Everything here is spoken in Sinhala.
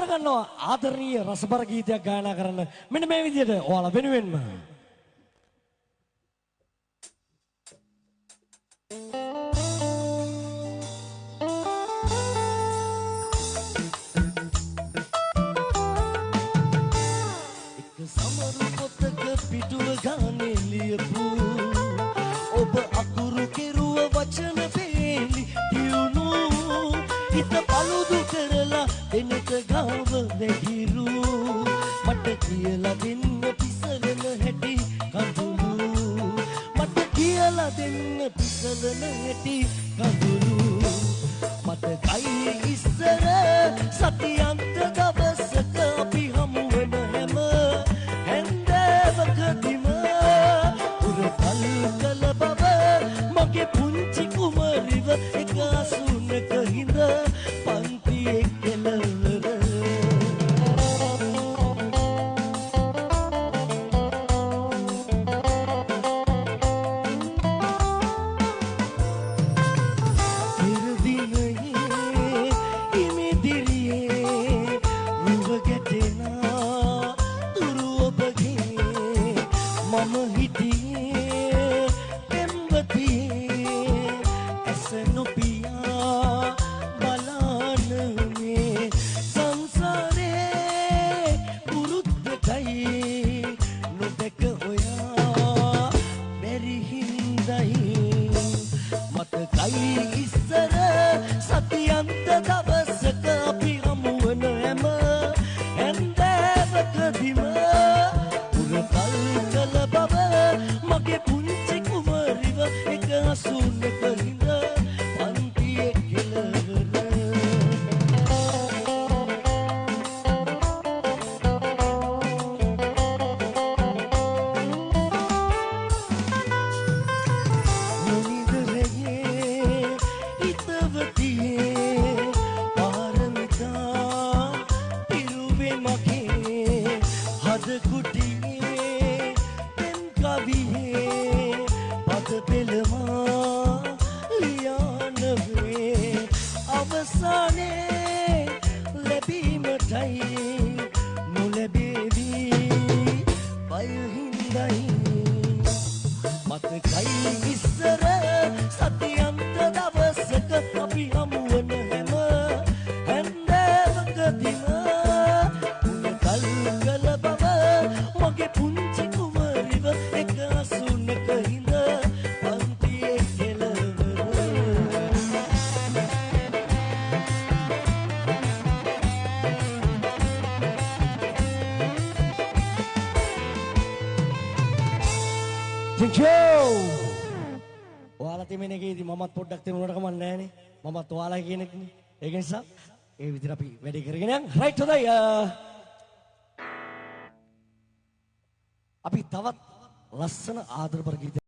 ගන්නවා ආදරණීය රසබර ගීතයක් ගායනා කරන්න මෙන්න මේ විදිහට ඔයාලා වෙනුවෙන්ම එක සමරු පොතක පිටුව ගානේ ලියපු ඔබ අකුරු කෙරුව වචන පේලි දියුණු හිත පළුදු කරලා එනක ගාව වැగిරු මට කියලා දෙන්න පිසලන හැටි කඳුළු මට කියලා දෙන්න පිසලන හැටි කඳුළු මට කයි ඉස්සර සතියන්ත දවසක අපි හමු වෙන හැම හැන්දෑවකදීම උරතල් කළ බව මගේ පුංචි කුමරිව එක අසුනක හිඳ පන්තියේ කෙළවර මම හිටියේ පෙම්වතියේ ඇස නොපියා බලන මේ සංසාරේ පුරුද්දටයි නොදැක ඔයා බැරි හින්දයි මතකයි ඉස්සර සතියන්ත දවසක අපි හමු වන හැම හැන්දෑවකදීම උරතල් කළ බව මගේ පුංචි කුමරිව එක අසුනක හිඳ පන්තියේ කෙළවර නොනිදරයේ හිතවතියේ පාරමිතා පිරුවේ මගේ හද කුටියේ පෙම් කවියේ පද පෙළමා ලියානවේ අවසානයේ ලැබීමටයි නොලැබේවි බය හින්දයි මතකයි ඉස්සර සතියන්ත දවසක අපි හමු වන හැම හැන්දෑවකදීම උරතල් කළ බව මගේ පුංචි කුමරිව එක අසුනක හිඳ පන්තියේ කෙළවර Thank you! ඔයාලා තෙමෙන එකේදී මමත් පොඩ්ඩක් තෙමුණාට කමක් නැහැනේ. මමත් ඔයාලා කියන එකනේ. ඒක නිසා ඒ විදිහට අපි වැඩේ කරගෙන යන්. රයිට් හොඳයි. අපි තවත් ලස්සන ආදරබර ගීත